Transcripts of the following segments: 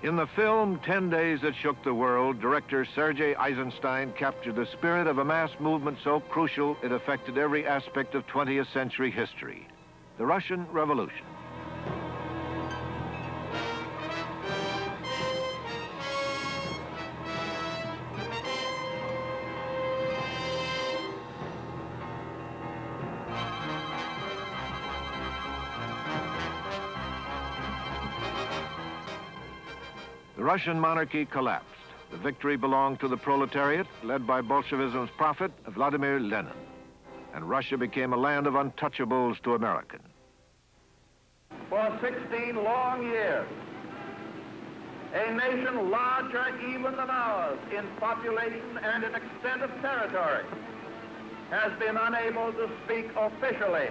In the film 10 Days That Shook the World, director Sergei Eisenstein captured the spirit of a mass movement so crucial it affected every aspect of 20th century history, the Russian Revolution. The Russian monarchy collapsed. The victory belonged to the proletariat, led by Bolshevism's prophet, Vladimir Lenin. And Russia became a land of untouchables to Americans. For 16 long years, a nation larger even than ours in population and in extent of territory has been unable to speak officially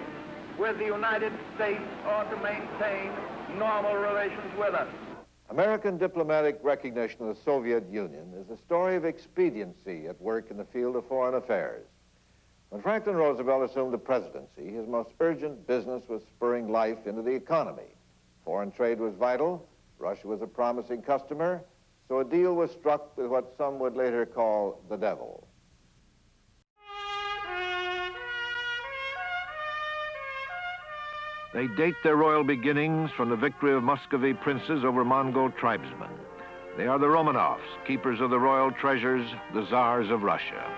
with the United States or to maintain normal relations with us. American diplomatic recognition of the Soviet Union is a story of expediency at work in the field of foreign affairs. When Franklin Roosevelt assumed the presidency, his most urgent business was spurring life into the economy. Foreign trade was vital, Russia was a promising customer, so a deal was struck with what some would later call the devil. They date their royal beginnings from the victory of Muscovy princes over Mongol tribesmen. They are the Romanovs, keepers of the royal treasures, the Tsars of Russia.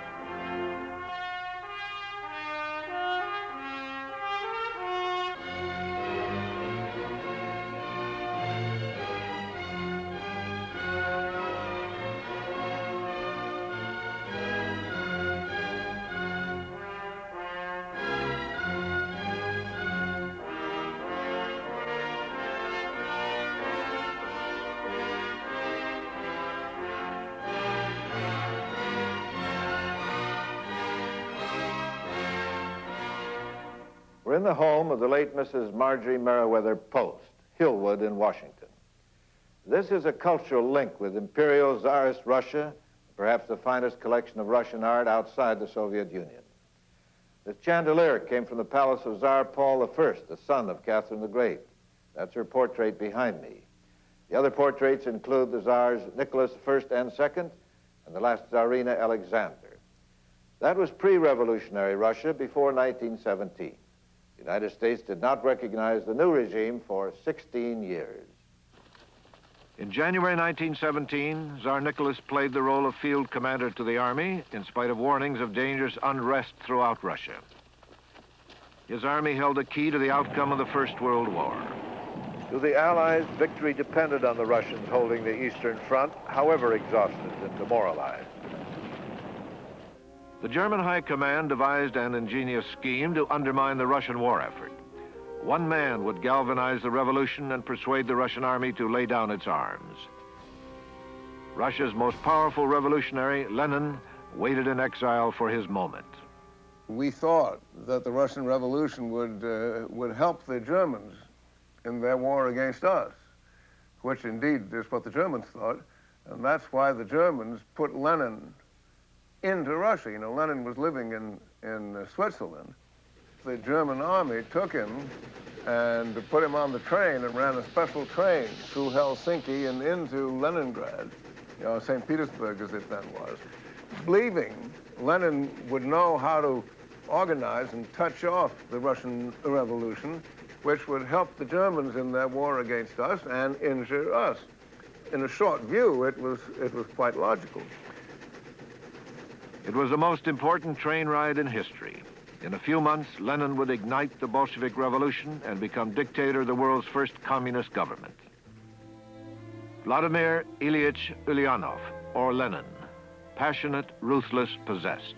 We're in the home of the late Mrs. Marjorie Meriwether Post, Hillwood in Washington. This is a cultural link with Imperial Tsarist Russia, perhaps the finest collection of Russian art outside the Soviet Union. This chandelier came from the palace of Tsar Paul I, the son of Catherine the Great. That's her portrait behind me. The other portraits include the Tsars Nicholas I and II, and the last Tsarina Alexander. That was pre-revolutionary Russia before 1917. The United States did not recognize the new regime for 16 years. In January 1917, Tsar Nicholas played the role of field commander to the army in spite of warnings of dangerous unrest throughout Russia. His army held the key to the outcome of the First World War. To the Allies, victory depended on the Russians holding the Eastern Front, however exhausted and demoralized. The German High Command devised an ingenious scheme to undermine the Russian war effort. One man would galvanize the revolution and persuade the Russian army to lay down its arms. Russia's most powerful revolutionary, Lenin, waited in exile for his moment. We thought that the Russian Revolution would help the Germans in their war against us, which indeed is what the Germans thought, and that's why the Germans put Lenin into Russia. You know, Lenin was living in Switzerland. The German army took him and put him on the train and ran a special train through Helsinki and into Leningrad, you know, St. Petersburg as it then was, believing Lenin would know how to organize and touch off the Russian Revolution, which would help the Germans in their war against us and injure us. In a short view, it was quite logical. It was the most important train ride in history. In a few months, Lenin would ignite the Bolshevik Revolution and become dictator of the world's first communist government. Vladimir Ilyich Ulyanov, or Lenin, passionate, ruthless, possessed.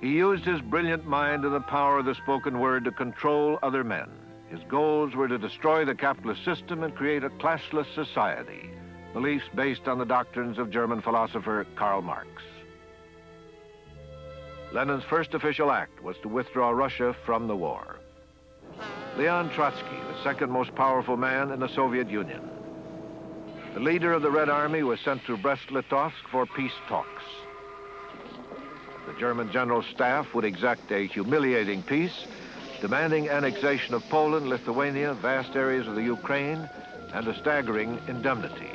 He used his brilliant mind and the power of the spoken word to control other men. His goals were to destroy the capitalist system and create a classless society, beliefs based on the doctrines of German philosopher Karl Marx. Lenin's first official act was to withdraw Russia from the war. Leon Trotsky, the second most powerful man in the Soviet Union. The leader of the Red Army was sent to Brest-Litovsk for peace talks. The German General Staff would exact a humiliating peace, demanding annexation of Poland, Lithuania, vast areas of the Ukraine, and a staggering indemnity.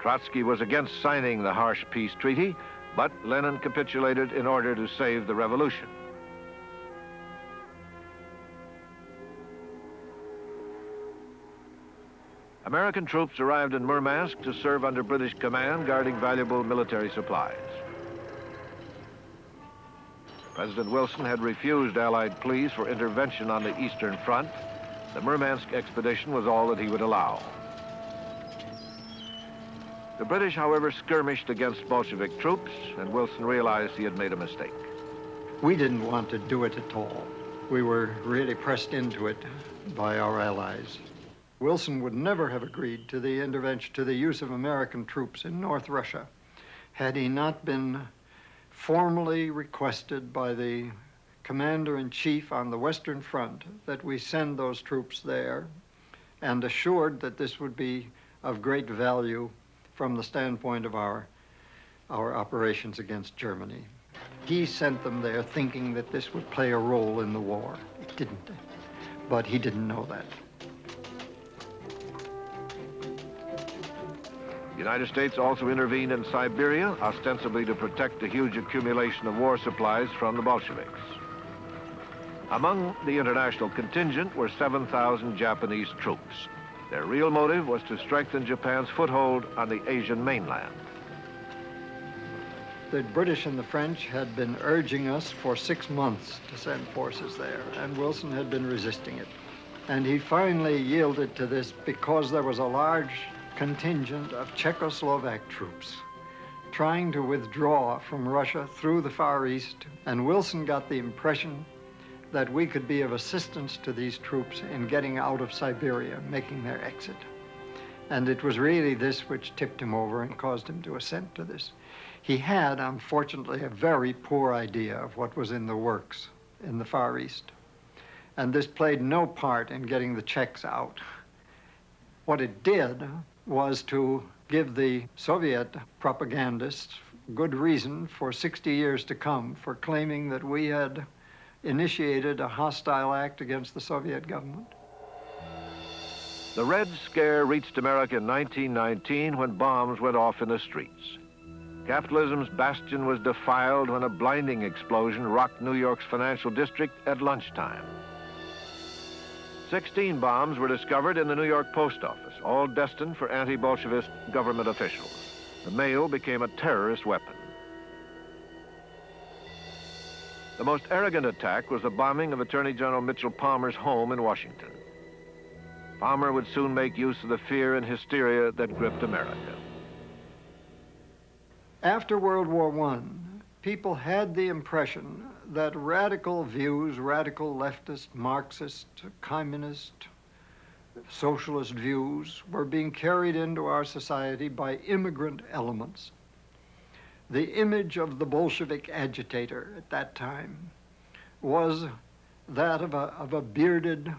Trotsky was against signing the harsh peace treaty, but Lenin capitulated in order to save the revolution. American troops arrived in Murmansk to serve under British command, guarding valuable military supplies. President Wilson had refused Allied pleas for intervention on the Eastern Front. The Murmansk expedition was all that he would allow. The British, however, skirmished against Bolshevik troops, and Wilson realized he had made a mistake. We didn't want to do it at all. We were really pressed into it by our allies. Wilson would never have agreed to the intervention, to the use of American troops in North Russia, had he not been formally requested by the commander-in-chief on the Western Front that we send those troops there, and assured that this would be of great value from the standpoint of our operations against Germany. He sent them there thinking that this would play a role in the war. It didn't, but he didn't know that. The United States also intervened in Siberia, ostensibly to protect the huge accumulation of war supplies from the Bolsheviks. Among the international contingent were 7,000 Japanese troops. Their real motive was to strengthen Japan's foothold on the Asian mainland. The British and the French had been urging us for 6 months to send forces there, and Wilson had been resisting it. And he finally yielded to this because there was a large contingent of Czechoslovak troops trying to withdraw from Russia through the Far East, and Wilson got the impression that we could be of assistance to these troops in getting out of Siberia, making their exit. And it was really this which tipped him over and caused him to assent to this. He had, unfortunately, a very poor idea of what was in the works in the Far East. And this played no part in getting the Czechs out. What it did was to give the Soviet propagandists good reason for 60 years to come for claiming that we had initiated a hostile act against the Soviet government. The Red Scare reached America in 1919 when bombs went off in the streets. Capitalism's bastion was defiled when a blinding explosion rocked New York's financial district at lunchtime. 16 bombs were discovered in the New York post office, all destined for anti-Bolshevist government officials. The mail became a terrorist weapon. The most arrogant attack was the bombing of Attorney General Mitchell Palmer's home in Washington. Palmer would soon make use of the fear and hysteria that gripped America. After World War I, people had the impression that radical views, radical leftist, Marxist, communist, socialist views were being carried into our society by immigrant elements. The image of the Bolshevik agitator at that time was that of a bearded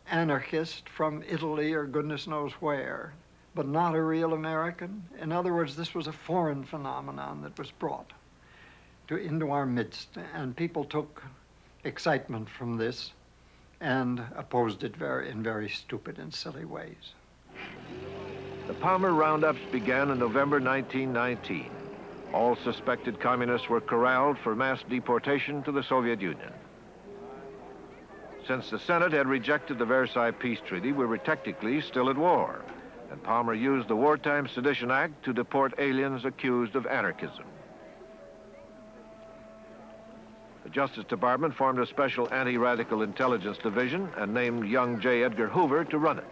anarchist from Italy or goodness knows where, but not a real American. In other words, this was a foreign phenomenon that was brought into our midst, and people took excitement from this and opposed it in very stupid and silly ways. The Palmer roundups began in November 1919. All suspected communists were corralled for mass deportation to the Soviet Union. Since the Senate had rejected the Versailles Peace Treaty, we were technically still at war, and Palmer used the Wartime Sedition Act to deport aliens accused of anarchism. The Justice Department formed a special anti-radical intelligence division and named young J. Edgar Hoover to run it.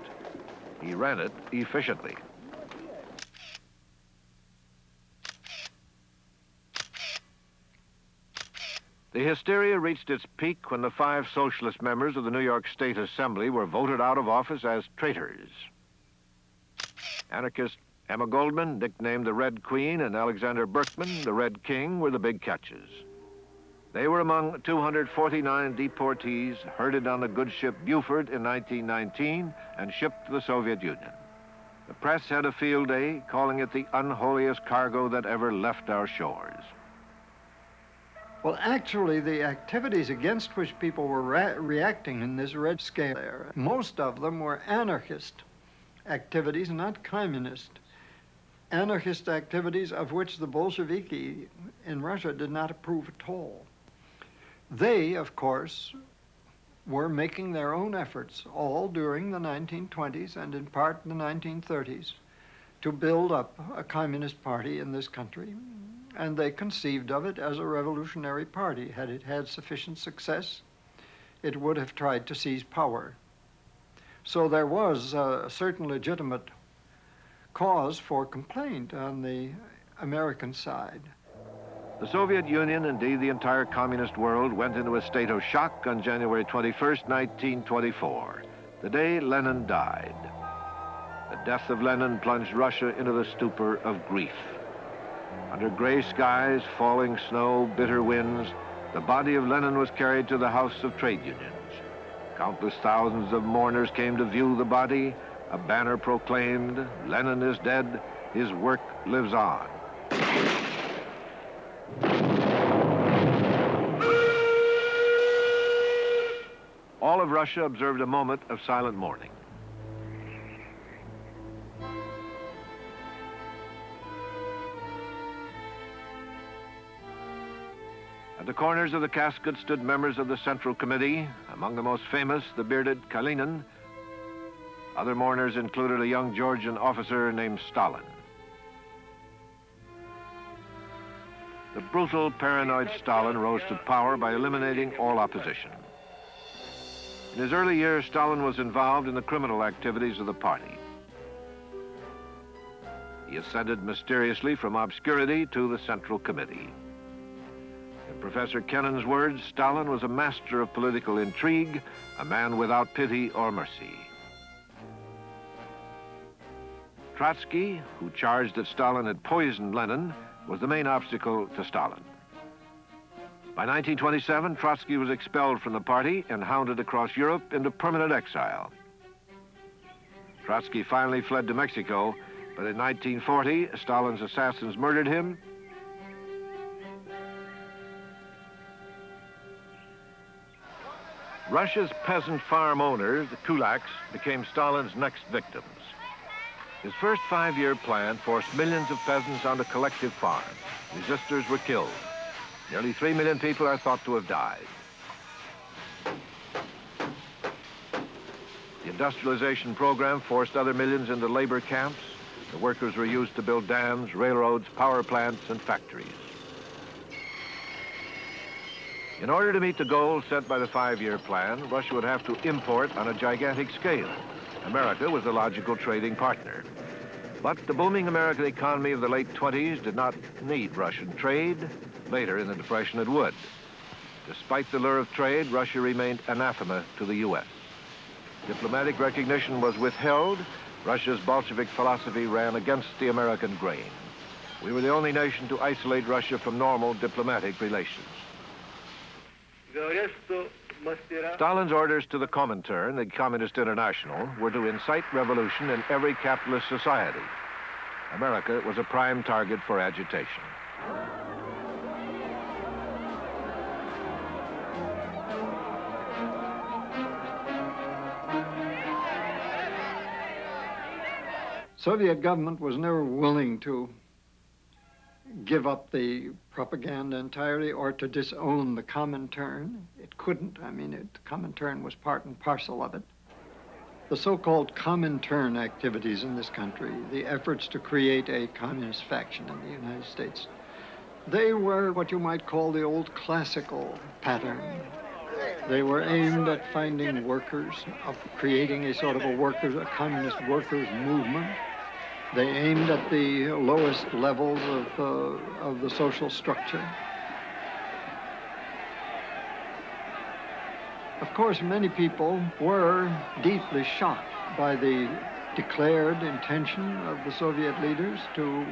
He ran it efficiently. The hysteria reached its peak when the 5 socialist members of the New York State Assembly were voted out of office as traitors. Anarchist Emma Goldman, nicknamed the Red Queen, and Alexander Berkman, the Red King, were the big catches. They were among 249 deportees herded on the good ship Buford in 1919 and shipped to the Soviet Union. The press had a field day, calling it the unholiest cargo that ever left our shores. Well, actually, the activities against which people were reacting in this Red Scare, most of them were anarchist activities, not communist. anarchist activities of which the Bolsheviki in Russia did not approve at all. They, of course, were making their own efforts all during the 1920s and in part in the 1930s to build up a communist party in this country, and they conceived of it as a revolutionary party. Had it had sufficient success, it would have tried to seize power. So there was a certain legitimate cause for complaint on the American side. The Soviet Union, indeed the entire communist world, went into a state of shock on January 21st, 1924, the day Lenin died. The death of Lenin plunged Russia into the stupor of grief. Under gray skies, falling snow, bitter winds, the body of Lenin was carried to the House of Trade Unions. Countless thousands of mourners came to view the body. A banner proclaimed, "Lenin is dead, his work lives on." All of Russia observed a moment of silent mourning. At the corners of the casket stood members of the Central Committee, among the most famous, the bearded Kalinin. Other mourners included a young Georgian officer named Stalin. The brutal, paranoid Stalin rose to power by eliminating all opposition. In his early years, Stalin was involved in the criminal activities of the party. He ascended mysteriously from obscurity to the Central Committee. In Professor Kennan's words, Stalin was a master of political intrigue, a man without pity or mercy. Trotsky, who charged that Stalin had poisoned Lenin, was the main obstacle to Stalin. By 1927, Trotsky was expelled from the party and hounded across Europe into permanent exile. Trotsky finally fled to Mexico, but in 1940, Stalin's assassins murdered him. Russia's peasant farm owners, the kulaks, became Stalin's next victims. His first 5-year plan forced millions of peasants onto collective farms. Resistors were killed. Nearly 3 million people are thought to have died. The industrialization program forced other millions into labor camps. The workers were used to build dams, railroads, power plants, and factories. In order to meet the goals set by the 5-year plan, Russia would have to import on a gigantic scale. America was the logical trading partner. But the booming American economy of the late 20s did not need Russian trade. Later in the Depression, it would. Despite the lure of trade, Russia remained anathema to the U.S. Diplomatic recognition was withheld. Russia's Bolshevik philosophy ran against the American grain. We were the only nation to isolate Russia from normal diplomatic relations. Stalin's orders to the Comintern, the Communist International, were to incite revolution in every capitalist society. America was a prime target for agitation. Soviet government was never willing to give up the propaganda entirely or to disown the Comintern. It couldn't. I mean, the Comintern was part and parcel of it. The so-called Comintern activities in this country, the efforts to create a communist faction in the United States, they were what you might call the old classical pattern. They were aimed at finding workers, of creating a sort of a communist workers movement. They aimed at the lowest levels of the social structure. Of course, many people were deeply shocked by the declared intention of the Soviet leaders to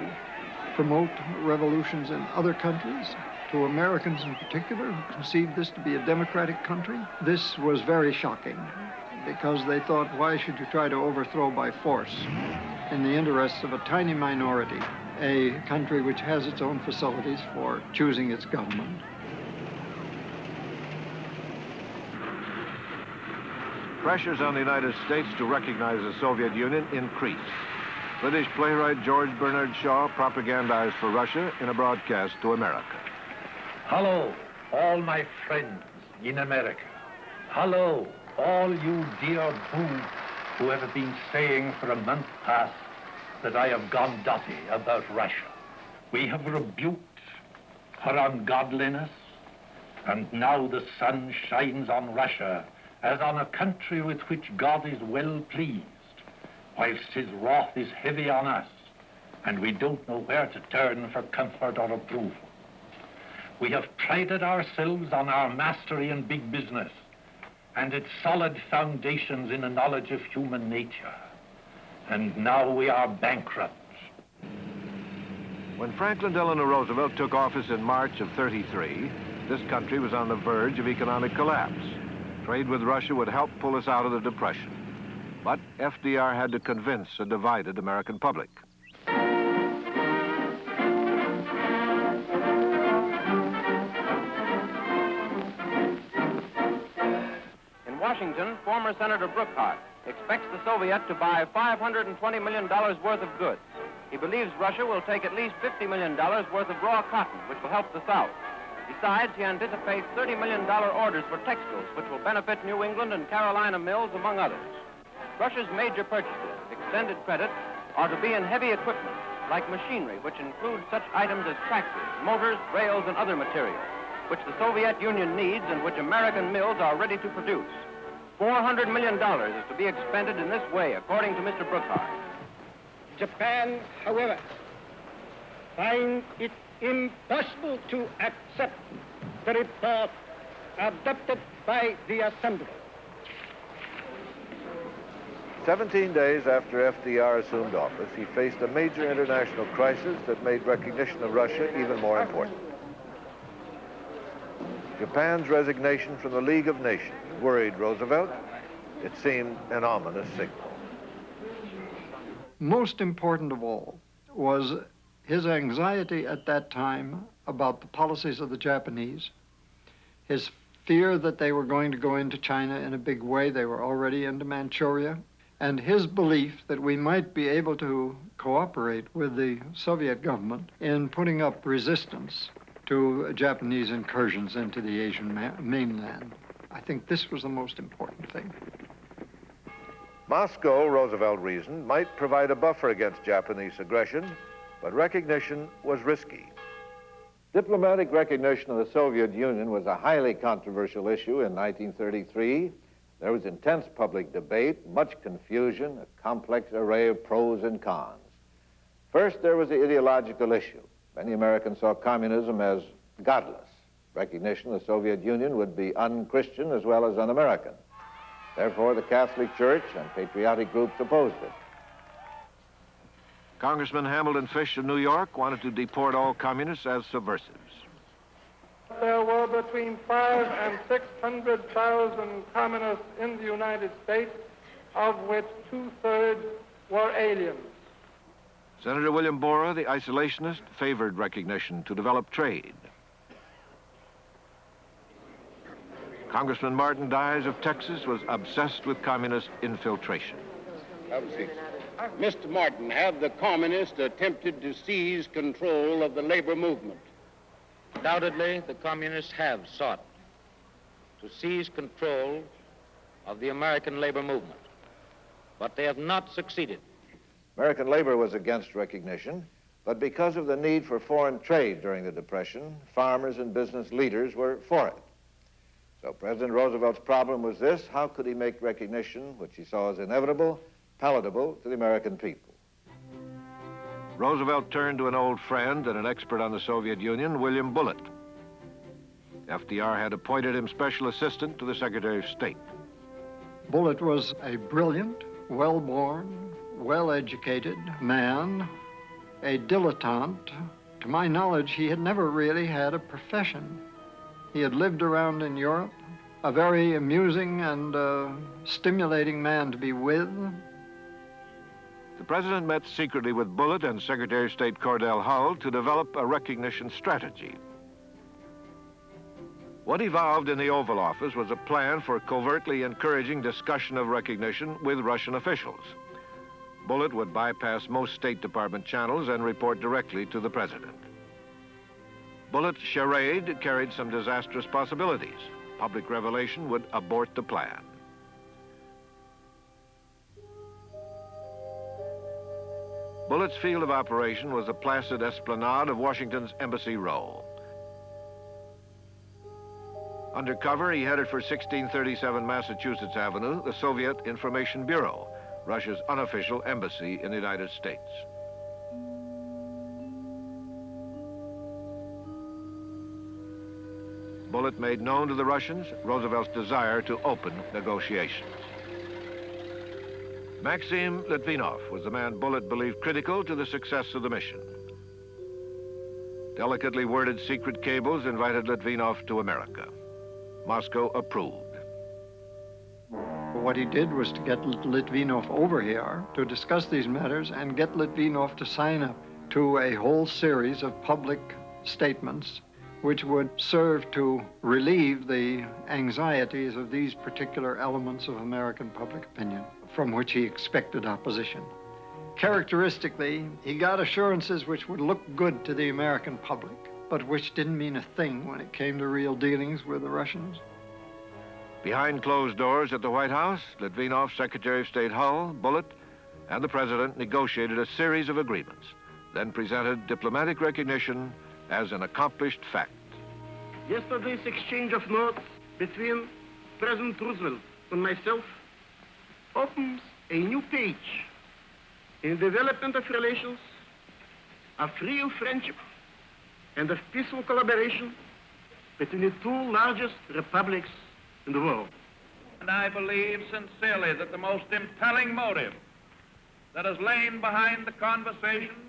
promote revolutions in other countries. To Americans in particular, who conceived this to be a democratic country, this was very shocking because they thought, why should you try to overthrow by force, in the interests of a tiny minority, a country which has its own facilities for choosing its government? Pressures on the United States to recognize the Soviet Union increased. British playwright George Bernard Shaw propagandized for Russia in a broadcast to America. Hello, all my friends in America. Hello, all you dear boobs who have been saying for a month past that I have gone dotty about Russia. We have rebuked her ungodliness, and now the sun shines on Russia as on a country with which God is well pleased, whilst his wrath is heavy on us, and we don't know where to turn for comfort or approval. We have prided ourselves on our mastery in big business and its solid foundations in a knowledge of human nature. And now we are bankrupt. When Franklin Delano Roosevelt took office in March of '33, this country was on the verge of economic collapse. Trade with Russia would help pull us out of the Depression. But FDR had to convince a divided American public. In Washington, former Senator Brookhart expects the Soviet to buy $520 million worth of goods. He believes Russia will take at least $50 million worth of raw cotton, which will help the South. Besides, he anticipates $30 million orders for textiles, which will benefit New England and Carolina mills, among others. Russia's major purchases, extended credit, are to be in heavy equipment, like machinery, which includes such items as tractors, motors, rails, and other materials, which the Soviet Union needs and which American mills are ready to produce. $400 million is to be expended in this way, according to Mr. Brookhart. Japan, however, finds it impossible to accept the report adopted by the Assembly. 17 days after FDR assumed office, he faced a major international crisis that made recognition of Russia even more important. Japan's resignation from the League of Nations worried Roosevelt. It seemed an ominous signal. Most important of all was his anxiety at that time about the policies of the Japanese, his fear that they were going to go into China in a big way. They were already into Manchuria, and his belief that we might be able to cooperate with the Soviet government in putting up resistance to Japanese incursions into the Asian mainland. I think this was the most important thing. Moscow, Roosevelt reasoned, might provide a buffer against Japanese aggression, but recognition was risky. Diplomatic recognition of the Soviet Union was a highly controversial issue in 1933. There was intense public debate, much confusion, a complex array of pros and cons. First, there was the ideological issue. Many Americans saw communism as godless. Recognition of the Soviet Union would be un-Christian as well as un-American. Therefore, the Catholic Church and patriotic groups opposed it. Congressman Hamilton Fish of New York wanted to deport all communists as subversives. There were between 500,000 and 600,000 communists in the United States, of which 2/3 were aliens. Senator William Borah, the isolationist, favored recognition to develop trade. Congressman Martin Dies of Texas was obsessed with communist infiltration. Mr. Martin, have the communists attempted to seize control of the labor movement? Undoubtedly, the communists have sought to seize control of the American labor movement, but they have not succeeded. American labor was against recognition, but because of the need for foreign trade during the Depression, farmers and business leaders were for it. So President Roosevelt's problem was this: how could he make recognition, which he saw as inevitable, palatable to the American people? Roosevelt turned to an old friend and an expert on the Soviet Union, William Bullitt. FDR had appointed him special assistant to the Secretary of State. Bullitt was a brilliant, well-born, well-educated man, a dilettante. To my knowledge, he had never really had a profession. He had lived around in Europe, a very amusing and stimulating man to be with. The president met secretly with Bullitt and Secretary of State Cordell Hull to develop a recognition strategy. What evolved in the Oval Office was a plan for covertly encouraging discussion of recognition with Russian officials. Bullitt would bypass most State Department channels and report directly to the president. Bullitt's charade carried some disastrous possibilities. Public revelation would abort the plan. Bullitt's field of operation was the placid esplanade of Washington's Embassy Row. Undercover, he headed for 1637 Massachusetts Avenue, the Soviet Information Bureau, Russia's unofficial embassy in the United States. Bullitt made known to the Russians Roosevelt's desire to open negotiations. Maxim Litvinov was the man Bullitt believed critical to the success of the mission. Delicately worded secret cables invited Litvinov to America. Moscow approved. What he did was to get Litvinov over here to discuss these matters and get Litvinov to sign up to a whole series of public statements which would serve to relieve the anxieties of these particular elements of American public opinion, from which he expected opposition. Characteristically, he got assurances which would look good to the American public, but which didn't mean a thing when it came to real dealings with the Russians. Behind closed doors at the White House, Litvinov, Secretary of State Hull, Bullitt, and the President negotiated a series of agreements, then presented diplomatic recognition as an accomplished fact. Yesterday's exchange of notes between President Roosevelt and myself opens a new page in the development of relations of real friendship and of peaceful collaboration between the two largest republics in the world. And I believe sincerely that the most impelling motive that has lain behind the conversations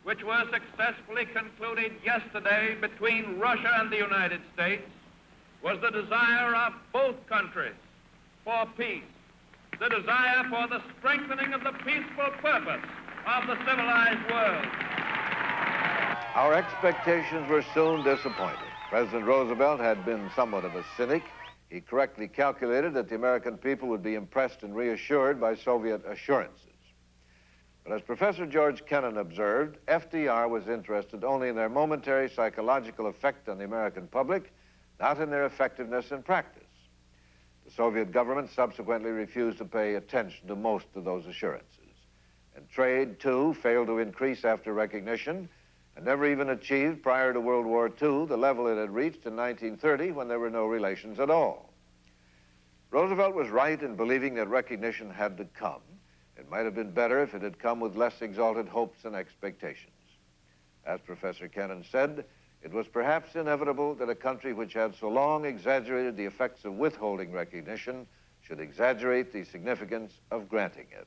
which were successfully concluded yesterday between Russia and the United States was the desire of both countries for peace, the desire for the strengthening of the peaceful purpose of the civilized world. Our expectations were soon disappointed. President Roosevelt had been somewhat of a cynic. He correctly calculated that the American people would be impressed and reassured by Soviet assurances. But as Professor George Kennan observed, FDR was interested only in their momentary psychological effect on the American public, not in their effectiveness in practice. The Soviet government subsequently refused to pay attention to most of those assurances. And trade, too, failed to increase after recognition, and never even achieved prior to World War II the level it had reached in 1930 when there were no relations at all. Roosevelt was right in believing that recognition had to come. It might have been better if it had come with less exalted hopes and expectations. As Professor Kennan said, it was perhaps inevitable that a country which had so long exaggerated the effects of withholding recognition should exaggerate the significance of granting it.